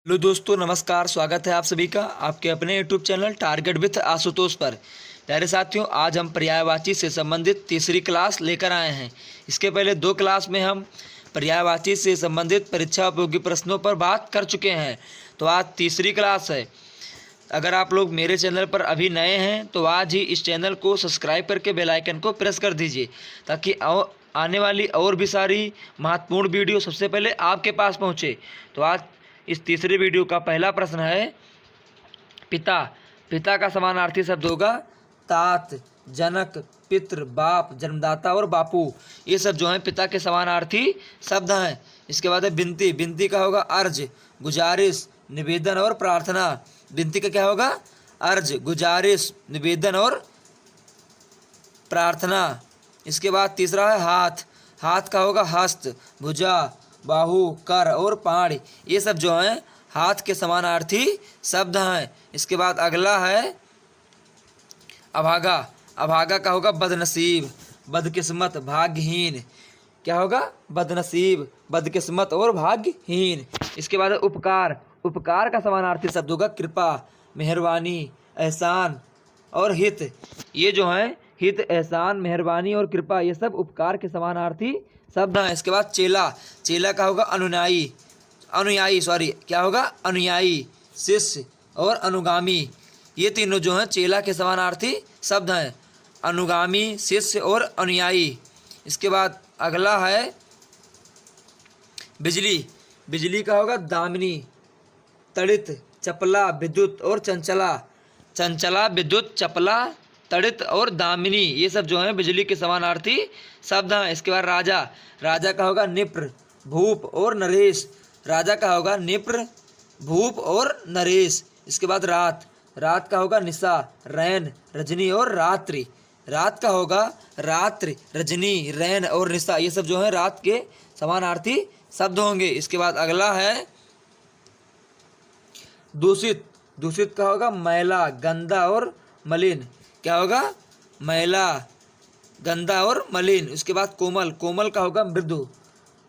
Hello दोस्तों, नमस्कार। स्वागत है आप सभी का आपके अपने YouTube channel target with Ashutosh पर। प्यारे साथियों, आज हम पर्यायवाची से संबंधित तीसरी क्लास लेकर आए हैं। इसके पहले दो क्लास में हम पर्यायवाची से संबंधित परीक्षा उपयोगी प्रश्नों पर बात कर चुके हैं। तो आज तीसरी क्लास है। अगर आप लोग मेरे चैनल पर अभी नए हैं तो आज ही इस चैनल को सब्सक्राइब करके बेल आइकन को प्रेस कर दीजिए, ताकि आने वाली और भी सारी महत्वपूर्ण वीडियो सबसे पहले आपके पास पहुँचे। तो आज इस तीसरे वीडियो का पहला प्रश्न है, पिता। पिता का समानार्थी शब्द होगा तात, जनक, पितृ, बाप, जन्मदाता और बापू। ये सब जो हैं पिता के समानार्थी शब्द हैं। इसके बाद है विनती। विनती का होगा अर्ज, गुजारिश, निवेदन और प्रार्थना। विनती का क्या होगा? अर्ज, गुजारिश, निवेदन और प्रार्थना। इसके बाद तीसरा है हाथ। हाथ का होगा हस्त, भुजा, बाहु, कर और पाड़। ये सब जो हैं हाथ के समानार्थी शब्द हैं। इसके बाद अगला है अभागा। अभागा का होगा बदनसीब, बदकिस्मत, भाग्यहीन। क्या होगा? बदनसीब, बदकिस्मत और भाग्यहीन। इसके बाद है उपकार। उपकार का समानार्थी शब्द होगा कृपा, मेहरबानी, एहसान और हित। ये जो हैं हित, एहसान, मेहरबानी और कृपा, ये सब उपकार के समानार्थी शब्द हैं। इसके बाद चेला। चेला का होगा अनुयायी, क्या होगा? अनुयायी, शिष्य और अनुगामी। ये तीनों जो हैं चेला के समानार्थी शब्द हैं, अनुगामी, शिष्य और अनुयायी। इसके बाद अगला है बिजली। बिजली का होगा दामिनी, तड़ित, चपला, विद्युत और चंचला। चंचला, विद्युत, चपला, तड़ित और दामिनी, ये सब जो हैं बिजली के समानार्थी शब्द हैं। इसके बाद राजा। राजा का होगा निप्र, भूप और नरेश। राजा का होगा निप्र, भूप और नरेश। इसके बाद रात। रात का होगा निशा, रैन, रजनी और रात्रि। रात का होगा रात्रि, रजनी, रैन और निशा। ये सब जो हैं रात के समानार्थी शब्द होंगे। इसके बाद अगला है दूषित। दूषित का होगा मैला, गंदा और मलिन। क्या होगा? मैला, गंदा और मलिन। उसके बाद कोमल। कोमल का होगा मृदु,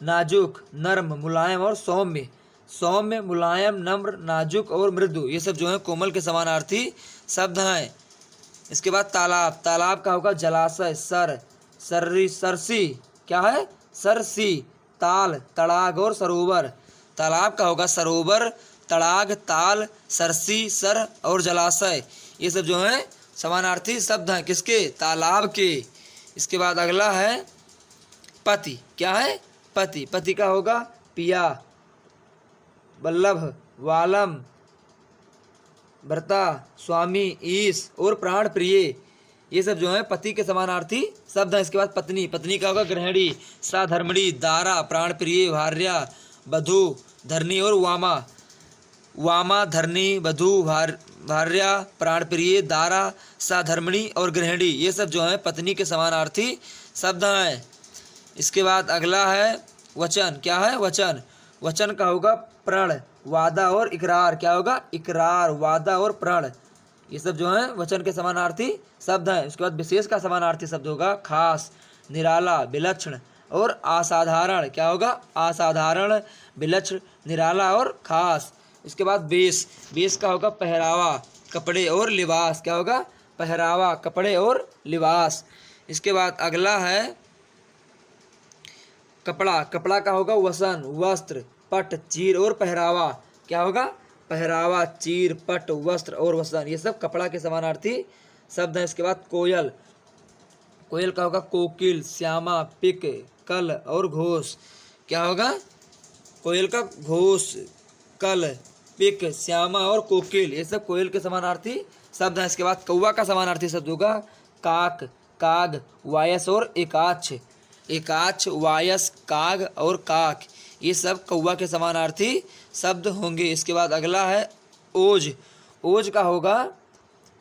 नाजुक, नर्म, मुलायम और सौम्य। सौम्य, मुलायम, नम्र, नाजुक और मृदु, ये सब जो है कोमल के समानार्थी शब्द हैं। इसके बाद तालाब। तालाब का होगा जलाशय, सरसी। क्या है? सरसी, ताल, तड़ाग और सरोवर। तालाब का होगा सरोवर, तड़ाग, ताल, सरसी, सर और जलाशय। ये सब जो हैं समानार्थी शब्द हैं किसके? तालाब के। इसके बाद अगला है पति। क्या है? पति। पति का होगा पिया, वल्लभ, वालम, भर्ता, स्वामी, ईश और प्राण प्रिय। ये सब जो हैं पति के समानार्थी शब्द हैं। इसके बाद पत्नी। पत्नी का होगा गृहिणी, साधर्मणी, दारा, प्राण प्रिय, भार्या, वधू, धरनी और वामा। वामा, धरनी, वधू, भार्या, प्राण प्रिय, दारा, साधर्मणी और गृहिणी, ये सब जो हैं पत्नी के समानार्थी शब्द हैं। इसके बाद अगला है वचन। क्या है? वचन। वचन का होगा प्रण, वादा और इकरार। क्या होगा? इकरार, वादा और प्रण, ये सब जो हैं वचन के समानार्थी शब्द हैं। उसके बाद विशेष का समानार्थी शब्द होगा खास, निराला, विलक्षण और असाधारण। क्या होगा? असाधारण, विलक्षण, निराला और खास। इसके बाद वेश। वेश का होगा पहरावा, कपड़े और लिबास। क्या होगा? पहरावा, कपड़े और लिबास। इसके बाद अगला है कपड़ा। कपड़ा का होगा वसन, वस्त्र, पट, चीर और पहरावा। क्या होगा? पहरावा, चीर, पट, वस्त्र और वसन, ये सब कपड़ा के समानार्थी शब्द हैं। इसके बाद कोयल। कोयल का होगा कोकिल, श्यामा, पिक, कल और घोष। क्या होगा? कोयल का घोष, कल, पिक, श्यामा और कोकिल, ये सब कोयल के समानार्थी शब्द हैं। इसके बाद कौवा का समानार्थी शब्द होगा काक, काग, वायस और एकाक्ष। एकाक्ष, वायस, काग और काक, ये सब कौवा के समानार्थी शब्द होंगे। इसके बाद अगला है ओज। ओज का होगा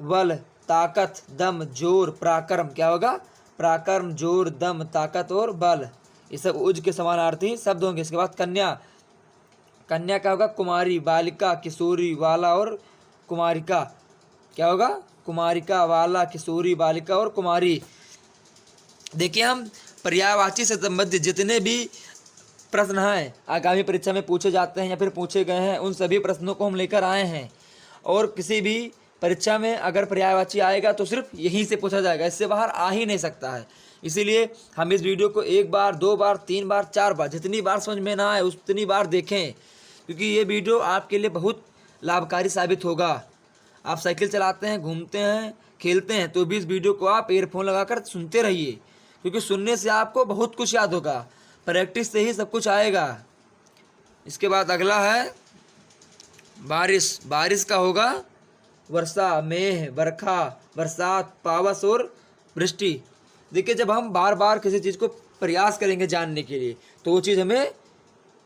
बल, ताकत, दम, जोर, पराक्रम। क्या होगा? पराक्रम, जोर, दम, ताकत और बल, ये सब ओज के समानार्थी शब्द होंगे। इसके बाद कन्या। कन्या का होगा कुमारी, बालिका, किशोरी, वाला और कुमारिका। क्या होगा? कुमारिका, वाला, किशोरी, बालिका और कुमारी। देखिए, हम पर्यायवाची से संबंधित जितने भी प्रश्न हैं आगामी परीक्षा में पूछे जाते हैं या फिर पूछे गए हैं, उन सभी प्रश्नों को हम लेकर आए हैं। और किसी भी परीक्षा में अगर पर्यायवाची आएगा तो सिर्फ यहीं से पूछा जाएगा, इससे बाहर आ ही नहीं सकता है। इसीलिए हम इस वीडियो को 1 बार 2 बार 3 बार 4 बार जितनी बार समझ में ना आए उतनी बार देखें, क्योंकि ये वीडियो आपके लिए बहुत लाभकारी साबित होगा। आप साइकिल चलाते हैं, घूमते हैं, खेलते हैं, तो भी इस वीडियो को आप ईयरफोन लगाकर सुनते रहिए, क्योंकि सुनने से आपको बहुत कुछ याद होगा। प्रैक्टिस से ही सब कुछ आएगा। इसके बाद अगला है बारिश। बारिश का होगा वर्षा, मेघ, बरखा, बरसात, पावस और वृष्टि। देखिए, जब हम बार बार किसी चीज़ को प्रयास करेंगे जानने के लिए तो वो चीज़ हमें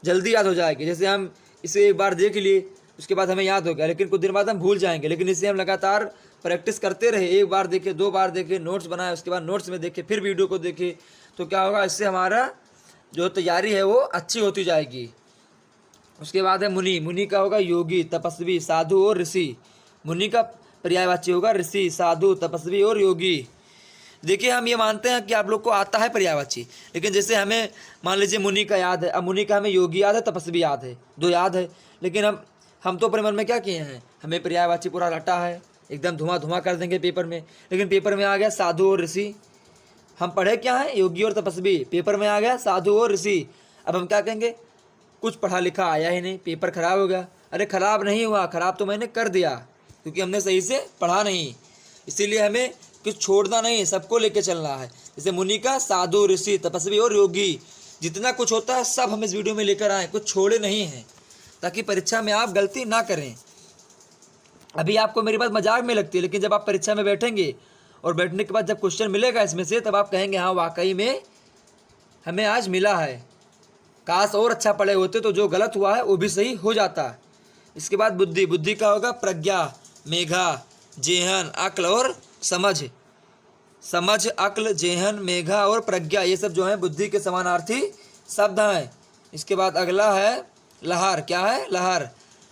जल्दी याद हो जाएगी। जैसे हम इसे एक बार देख लिए, उसके बाद हमें याद हो गया, लेकिन कुछ दिन बाद हम भूल जाएंगे। लेकिन इसे हम लगातार प्रैक्टिस करते रहे, 1 बार देखे, 2 बार देखे, नोट्स बनाए, उसके बाद नोट्स में देखे, फिर वीडियो को देखे, तो क्या होगा, इससे हमारा जो तैयारी है वो अच्छी होती जाएगी। उसके बाद है मुनि। मुनि का होगा योगी, तपस्वी, साधु और ऋषि। मुनि का पर्यायवाची होगा ऋषि, साधु, तपस्वी और योगी। देखिए, हम ये मानते हैं कि आप लोग को आता है पर्यायवाची, लेकिन जैसे हमें मान लीजिए मुनि का याद है, अब मुनि का हमें योगी याद है, तपस्वी याद है, 2 याद है, लेकिन हम तो अपने मन में क्या किए हैं, हमें पर्यायवाची पूरा रटा है, एकदम धुआं कर देंगे पेपर में। लेकिन पेपर में आ गया साधु और ऋषि। हम पढ़े क्या है, योगी और तपस्वी, पेपर में आ गया साधु और ऋषि। अब हम क्या कहेंगे, कुछ पढ़ा लिखा आया ही नहीं, पेपर खराब हो गया। अरे खराब नहीं हुआ, खराब तो मैंने कर दिया, क्योंकि हमने सही से पढ़ा नहीं। इसीलिए हमें कुछ छोड़ना नहीं है, सबको लेके चलना है। जैसे मुनि का साधु, ऋषि, तपस्वी और योगी, जितना कुछ होता है सब हम इस वीडियो में लेकर आए, कुछ छोड़े नहीं हैं, ताकि परीक्षा में आप गलती ना करें। अभी आपको मेरी बात मजाक में लगती है, लेकिन जब आप परीक्षा में बैठेंगे और बैठने के बाद जब क्वेश्चन मिलेगा इसमें से, तब आप कहेंगे हाँ वाकई में हमें आज मिला है, काश और अच्छा पढ़े होते तो जो गलत हुआ है वो भी सही हो जाता। इसके बाद बुद्धि। बुद्धि का होगा प्रज्ञा, मेघा, जेहन, अक्ल और समझ। समझ, अक्ल, जेहन, मेघा और प्रज्ञा, ये सब जो है बुद्धि के समानार्थी शब्द हैं। इसके बाद अगला है लहर। क्या है, लहर।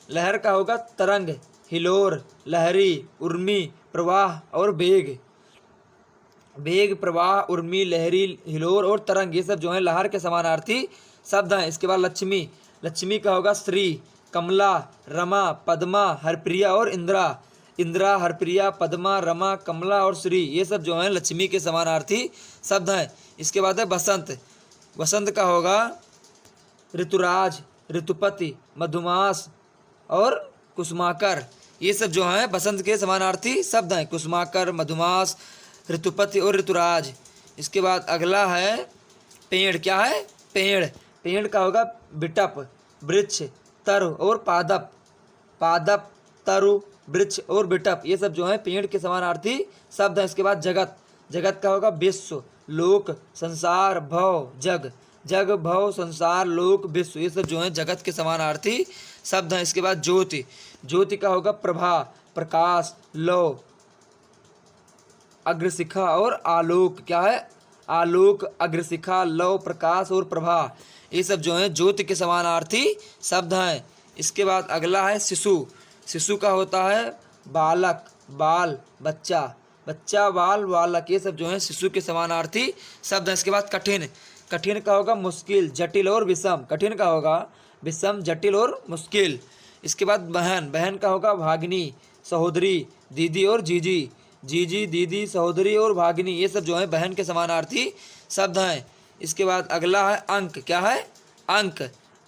लहर का होगा तरंग, हिलोर, लहरी, उर्मी, प्रवाह और बेग। बेग, प्रवाह, उर्मी, लहरी, हिलोर और तरंग, ये सब जो है लहर के समानार्थी शब्द हैं। इसके बाद लक्ष्मी। लक्ष्मी का होगा श्री, कमला, रमा, पद्मा, हरप्रिया और इंदिरा। इंदिरा, हरप्रिया, पद्मा, रमा, कमला और श्री, ये सब जो हैं लक्ष्मी के समानार्थी शब्द हैं। इसके बाद है बसंत। बसंत का होगा ऋतुराज, ऋतुपति, मधुमास और कुसुमाकर, ये सब जो हैं बसंत के समानार्थी शब्द हैं। कुसुमाकर, मधुमास, ऋतुपति और ऋतुराज। इसके बाद अगला है पेड़। क्या है, पेड़। पेड़ का होगा बिटप, वृक्ष, तरु और पादप। पादप, तरु, वृक्ष और बिटप, ये सब जो है पेड़ के समानार्थी शब्द हैं। इसके बाद जगत। जगत का होगा विश्व, लोक, संसार, भव, जग। जग, भव, संसार, लोक, विश्व, ये सब जो है जगत के समानार्थी शब्द हैं। इसके बाद ज्योति। ज्योति का होगा प्रभा, प्रकाश, लौ, अग्रशिखा और आलोक। क्या है, आलोक, अग्रशिखा, लौ, प्रकाश और प्रभा, ये सब जो है ज्योति के समानार्थी शब्द हैं। इसके बाद अगला है शिशु। शिशु का होता है बालक, बाल, बच्चा, बच्चा, बाल, बालक, ये सब जो है शिशु के समानार्थी शब्द हैं। इसके बाद कठिन। कठिन का होगा मुश्किल, जटिल और विषम। कठिन का होगा विषम, जटिल और मुश्किल। इसके बाद बहन। बहन का होगा भागिनी, सहोदरी, दीदी और जीजी। जीजी, दीदी, सहोदरी और भागिनी, ये सब जो है बहन के समानार्थी शब्द हैं। इसके बाद अगला है अंक। क्या है, अंक।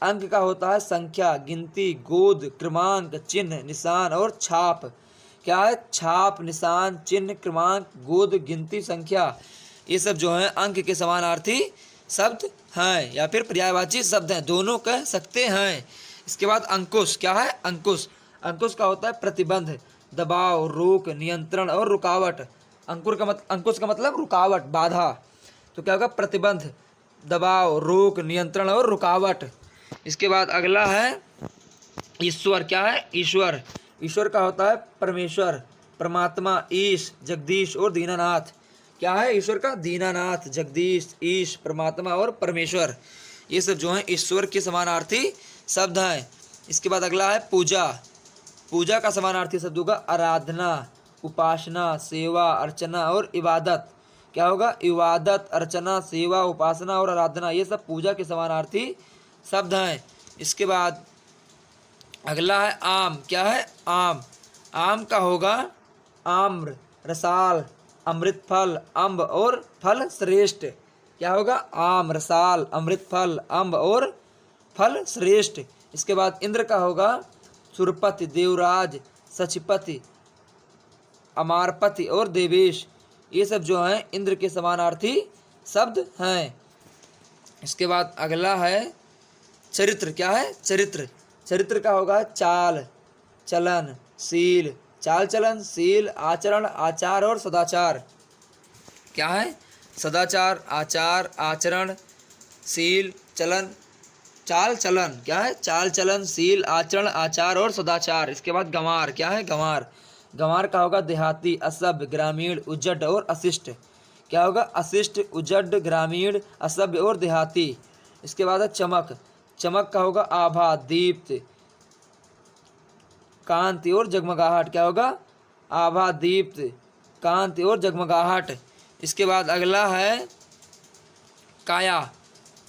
अंक का होता है संख्या, गिनती, गोद, क्रमांक, चिन्ह, निशान और छाप। क्या है, छाप, निशान, चिन्ह, क्रमांक, गोद, गिनती, संख्या, ये सब जो है अंक के समानार्थी शब्द हैं या फिर पर्यायवाची शब्द हैं, दोनों कह सकते हैं। इसके बाद अंकुश। क्या है, अंकुश। अंकुश का होता है प्रतिबंध, दबाव, रोक, नियंत्रण और रुकावट। अंकुश का मतलब रुकावट, बाधा। तो क्या होगा, प्रतिबंध, दबाव, रोक, नियंत्रण और रुकावट। इसके बाद अगला है ईश्वर। क्या है, ईश्वर। ईश्वर का होता है परमेश्वर, परमात्मा, ईश, जगदीश और दीनानाथ। क्या है ईश्वर का, दीनानाथ, जगदीश, ईश, परमात्मा और परमेश्वर, ये सब जो हैं ईश्वर के समानार्थी शब्द हैं। इसके बाद अगला है पूजा। पूजा का समानार्थी शब्द होगा आराधना, उपासना, सेवा, अर्चना और इबादत। क्या होगा, इबादत, अर्चना, सेवा, उपासना और आराधना, ये सब पूजा के समानार्थी शब्द हैं। इसके बाद अगला है आम। क्या है? आम। आम का होगा आम्र, रसाल, अमृत फल, अम्ब और फल श्रेष्ठ। क्या होगा? आम, रसाल, अमृत फल, अम्ब और फल श्रेष्ठ। इसके बाद इंद्र का होगा सुरपति, देवराज, सचिपति, अमारपति और देवेश। ये सब जो हैं इंद्र के समानार्थी शब्द हैं। इसके बाद अगला है चरित्र। क्या है? चरित्र। चरित्र का होगा चाल, चलन, शील, चाल चलन, शील, आचरण, आचार और सदाचार। क्या है? सदाचार, आचार, आचरण, शील, चलन, चाल चलन। क्या है? चाल चलन, शील, आचरण, आचार और सदाचार। इसके बाद गंवार। क्या है? गंवार। गंवार का होगा देहाती, असभ्य, ग्रामीण, उज्जड और अशिष्ट। क्या होगा? अशिष्ट, उज्जड, ग्रामीण, असभ्य और देहाती। इसके बाद है चमक। चमक का होगा आभा, दीप्त, कांति और जगमगाहट। क्या होगा? आभा, दीप्त, कांति और जगमगाहट। इसके बाद अगला है काया।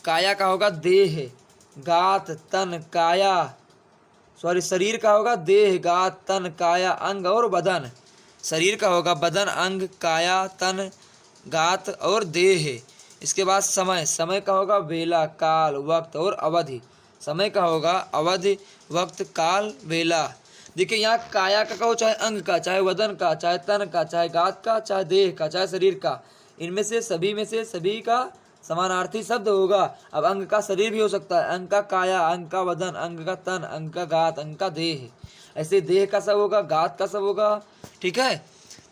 काया का होगा देह, गात, तन, काया, शरीर का होगा देह, गात, तन, काया, अंग और बदन। शरीर का होगा बदन, अंग, काया, तन, गात और देह। इसके बाद समय। समय का होगा वेला, काल, वक्त और अवधि। समय का होगा अवधि, वक्त, काल, वेला। देखिए यहाँ काया का कहो, चाहे अंग का, चाहे वदन का, चाहे तन का, चाहे गात का, चाहे देह का, चाहे शरीर का, इनमें से सभी का समानार्थी शब्द होगा। अब अंग का शरीर भी हो सकता है, अंग का काया, अंग का वदन, अंग का तन, अंग का गात, अंग का देह। ऐसे देह का सब होगा, गात का सब होगा। ठीक है।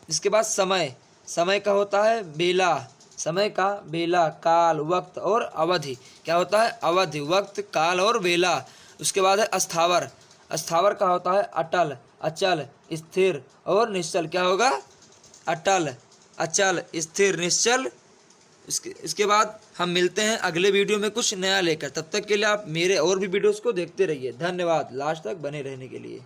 इसके बाद समय। समय का होता है बेला। समय का बेला, काल, वक्त और अवधि। क्या होता है? अवधि, वक्त, काल और बेला। उसके बाद है अस्थावर। अस्थावर का होता है अटल, अचल, स्थिर और निश्चल। क्या होगा? अटल, अचल, स्थिर, निश्चल। इसके बाद हम मिलते हैं अगले वीडियो में कुछ नया लेकर। तब तक के लिए आप मेरे और भी वीडियोस को देखते रहिए। धन्यवाद लास्ट तक बने रहने के लिए।